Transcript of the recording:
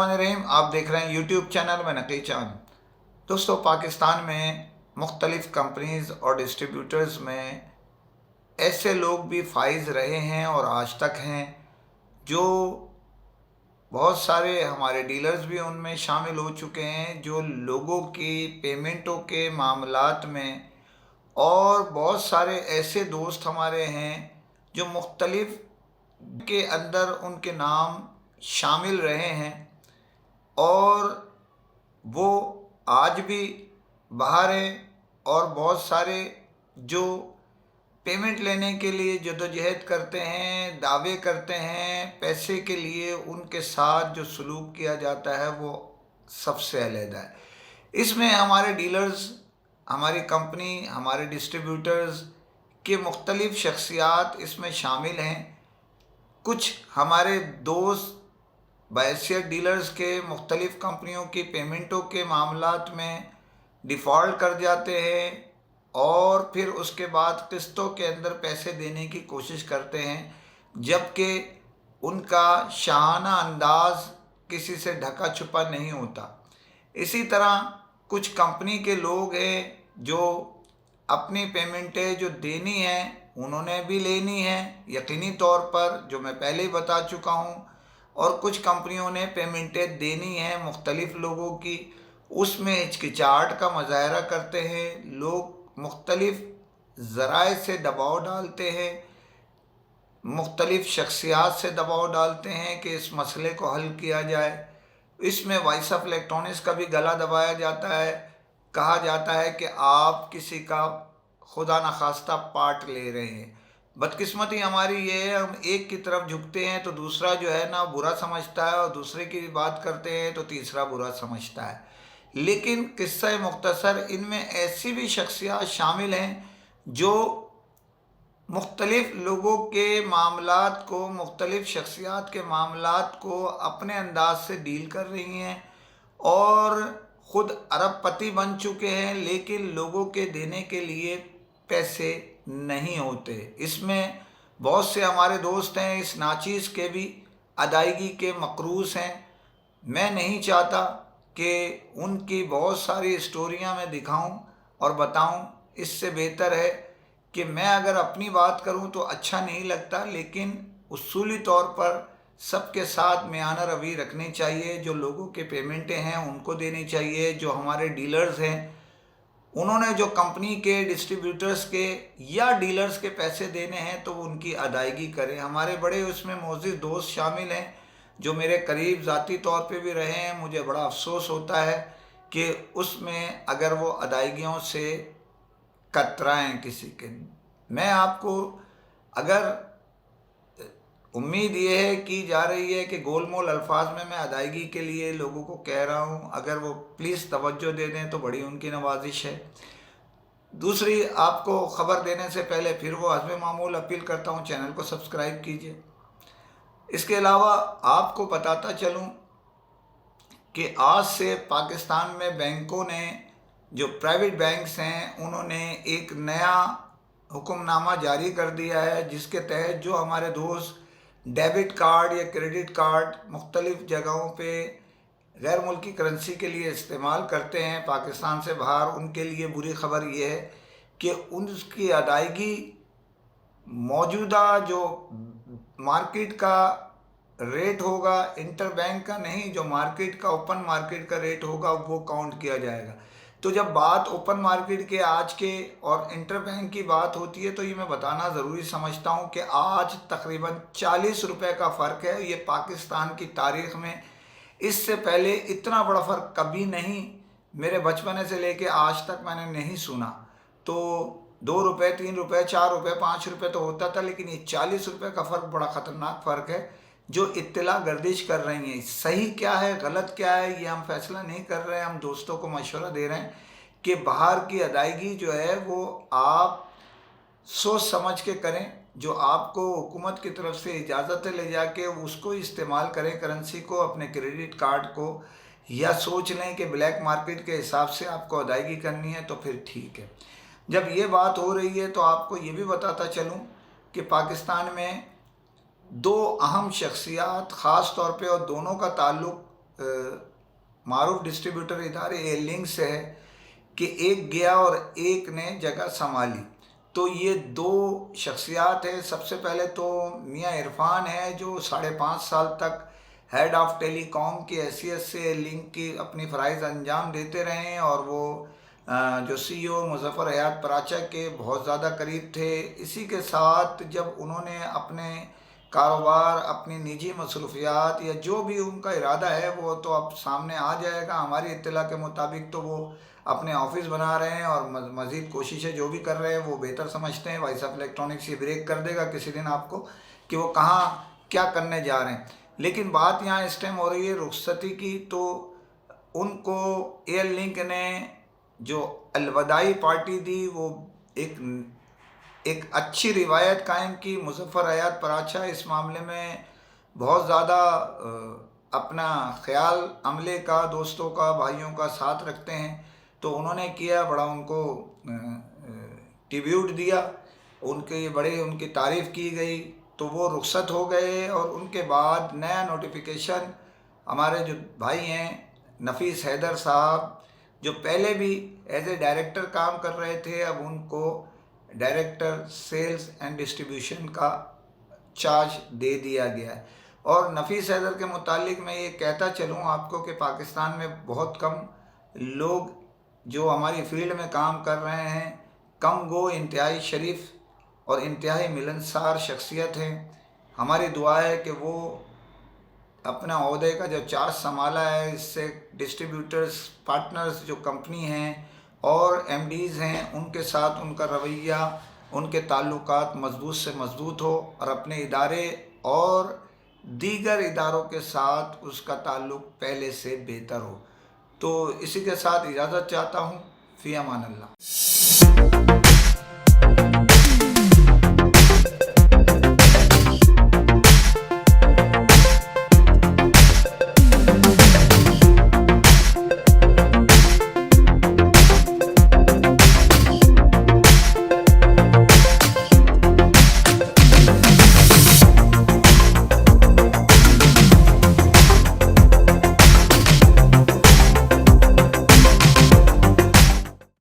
बिस्मिल्लाहिर्रहमानिर्रहीम। आप देख रहे हैं यूट्यूब चैनल में नकी चांद। दोस्तों, पाकिस्तान में मुख्तलिफ़ कंपनीज़ और डिस्ट्रीब्यूटर्स में ऐसे लोग भी फाइज रहे हैं और आज तक हैं, जो बहुत सारे हमारे डीलर्स भी उनमें शामिल हो चुके हैं, जो लोगों की पेमेंटों के मामलात में, और बहुत सारे ऐसे दोस्त हमारे हैं जो मुख्तलिफ़ के अंदर उनके नाम शामिल रहे हैं और वो आज भी बाहर हैं। और बहुत सारे जो पेमेंट लेने के लिए जद्दोजहद करते हैं, दावे करते हैं पैसे के लिए, उनके साथ जो सलूक किया जाता है वो सबसे अलग है। इसमें हमारे डीलर्स, हमारी कंपनी, हमारे डिस्ट्रीब्यूटर्स के मुख्तलिफ़ शख्सियात इसमें शामिल हैं। कुछ हमारे दोस्त बहैसियत डीलर्स के मुख्तलिफ़ कंपनियों की पेमेंटों के मामलात में डिफ़ॉल्ट कर जाते हैं और फिर उसके बाद किस्तों के अंदर पैसे देने की कोशिश करते हैं, जबकि उनका शाहाना अंदाज़ किसी से ढका छुपा नहीं होता। इसी तरह कुछ कंपनी के लोग हैं जो अपनी पेमेंटें जो देनी हैं उन्होंने भी लेनी है यकीनी तौर पर, जो मैं पहले ही बता चुका हूँ, और कुछ कंपनियों ने पेमेंटें देनी है मुख्तलिफ़ लोगों की, उसमें हिचकिचाहट का मुज़ाहरा करते हैं। लोग मुख्तलिफ़ ज़राए से दबाव डालते हैं, मुख्तलिफ़ शख्सियात से दबाव डालते हैं कि इस मसले को हल किया जाए। इसमें वॉइस ऑफ इलेक्ट्रॉनिक्स का भी गला दबाया जाता है। कहा जाता है कि आप किसी का खुदा न खास्ता पार्ट ले रहे हैं। बदकिस्मती हमारी ये है, हम एक की तरफ झुकते हैं तो दूसरा जो है ना बुरा समझता है, और दूसरे की बात करते हैं तो तीसरा बुरा समझता है। लेकिन किस्सा मुख्तसर, इनमें ऐसी भी शख्सियात शामिल हैं जो मुख्तलिफ़ लोगों के मामलात को, मुख्तलिफ़ शख्सियात के मामलात को अपने अंदाज से डील कर रही हैं और ख़ुद अरबपति बन चुके हैं, लेकिन लोगों के देने के लिए पैसे नहीं होते। इसमें बहुत से हमारे दोस्त हैं इस नाचीज़ के भी अदायगी के मकरूज़ हैं। मैं नहीं चाहता कि उनकी बहुत सारी स्टोरियां मैं दिखाऊं और बताऊं। इससे बेहतर है कि मैं अगर अपनी बात करूं तो अच्छा नहीं लगता, लेकिन उसूली तौर पर सबके साथ मियाना रवैया रखनी चाहिए। जो लोगों के पेमेंटें हैं उनको देनी चाहिए। जो हमारे डीलर्स हैं उन्होंने जो कंपनी के, डिस्ट्रीब्यूटर्स के या डीलर्स के पैसे देने हैं तो वो उनकी अदायगी करें। हमारे बड़े उसमें मोअज़्ज़िज़ दोस्त शामिल हैं जो मेरे करीब ज़ाती तौर पे भी रहे हैं। मुझे बड़ा अफसोस होता है कि उसमें अगर वो अदायगियों से कतराएं किसी के। मैं आपको, अगर उम्मीद ये है की जा रही है कि गोलमोल अल्फाज में मैं अदायगी के लिए लोगों को कह रहा हूँ, अगर वो प्लीज़ तवज्जो दे दें तो बड़ी उनकी नवाजिश है। दूसरी, आपको ख़बर देने से पहले फिर वो हस्बे मामूल अपील करता हूँ, चैनल को सब्सक्राइब कीजिए। इसके अलावा आपको बताता चलूँ कि आज से पाकिस्तान में बैंकों ने, जो प्राइवेट बैंक्स हैं, उन्होंने एक नया हुक्मनामा जारी कर दिया है, जिसके तहत जो हमारे दोस्त डेबिट कार्ड या क्रेडिट कार्ड मुख्तलिफ़ जगहों पे गैर मुल्की करेंसी के लिए इस्तेमाल करते हैं पाकिस्तान से बाहर, उनके लिए बुरी ख़बर ये है कि उनकी अदायगी मौजूदा जो मार्केट का रेट होगा, इंटर बैंक का नहीं, जो मार्केट का, ओपन मार्केट का रेट होगा वो काउंट किया जाएगा। तो जब बात ओपन मार्केट के आज के और इंटर बैंक की बात होती है तो ये मैं बताना ज़रूरी समझता हूँ कि आज तकरीबन 40 रुपये का फ़र्क है। ये पाकिस्तान की तारीख़ में इससे पहले इतना बड़ा फ़र्क कभी नहीं, मेरे बचपने से लेके आज तक मैंने नहीं सुना। तो 2 रुपये, 3 रुपये, 4 रुपये, 5 रुपये तो होता था, लेकिन ये 40 रुपये का फ़र्क बड़ा ख़तरनाक फ़र्क है। जो इत्तला गर्दिश कर रही हैं, सही क्या है गलत क्या है ये हम फैसला नहीं कर रहे हैं, हम दोस्तों को मशवरा दे रहे हैं कि बाहर की अदायगी जो है वो आप सोच समझ के करें। जो आपको हुकूमत की तरफ से इजाज़त है ले जाके उसको इस्तेमाल करें, करेंसी को, अपने क्रेडिट कार्ड को, या सोच लें कि ब्लैक मार्केट के हिसाब से आपको अदायगी करनी है तो फिर ठीक है। जब ये बात हो रही है तो आपको ये भी बताता चलूँ कि पाकिस्तान में दो अहम शख्सियात ख़ास तौर पे, और दोनों का ताल्लुक़ معروف ڈسٹریبیوٹر ادارے اے لنک سے ہے کہ ایک گیا اور ایک نے جگہ سنبھالی. تو یہ دو شخصیات ہیں. سب سے پہلے تو میاں عرفان ہے جو 5.5 سال تک ہیڈ آف ٹیلی کام کی حیثیت سے لنک کی اپنی فرائض انجام دیتے رہے ہیں، اور وہ جو سی او مظفر حیات پراچا کے بہت زیادہ قریب تھے. اسی کے ساتھ جب انہوں نے اپنے کاروبار، اپنی نجی مصروفیات یا جو بھی ان کا ارادہ ہے وہ تو اب سامنے آ جائے گا. ہماری اطلاع کے مطابق تو وہ اپنے آفس بنا رہے ہیں اور مزید کوششیں جو بھی کر رہے ہیں وہ بہتر سمجھتے ہیں. وائس آف الیکٹرانکس یہ بریک کر دے گا کسی دن آپ کو کہ وہ کہاں کیا کرنے جا رہے ہیں. لیکن بات یہاں اس ٹائم ہو رہی ہے رخصتی کی. تو ان کو ایئر لنک نے جو الوداعی پارٹی دی وہ ایک اچھی روایت قائم کی. مظفر حیات پراچا اس معاملے میں بہت زیادہ اپنا خیال عملے کا، دوستوں کا، بھائیوں کا ساتھ رکھتے ہیں. تو انہوں نے کیا، بڑا ان کو ٹریبیوٹ دیا، ان کی تعریف کی گئی. تو وہ رخصت ہو گئے، اور ان کے بعد نیا نوٹیفیکیشن ہمارے جو بھائی ہیں نفیس حیدر صاحب جو پہلے بھی ایز اے ڈائریکٹر کام کر رہے تھے، اب ان کو ڈائریکٹر سیلز اینڈ ڈسٹریبیوشن کا چارج دے دیا گیا ہے. اور نفیس حیدر کے متعلق میں یہ کہتا چلوں آپ کو کہ پاکستان میں بہت کم لوگ جو ہماری فیلڈ میں کام کر رہے ہیں، کم گو انتہائی شریف اور انتہائی ملنسار شخصیت ہیں. ہماری دعا ہے کہ وہ اپنا عہدے کا جو چارج سنبھالا ہے، اس سے ڈسٹریبیوٹرز، پارٹنرز جو کمپنی ہیں اور ایم ڈیز ہیں، ان کے ساتھ ان کا رویہ، ان کے تعلقات مضبوط سے مضبوط ہو، اور اپنے ادارے اور دیگر اداروں کے ساتھ اس کا تعلق پہلے سے بہتر ہو. تو اسی کے ساتھ اجازت چاہتا ہوں. فی امان اللہ.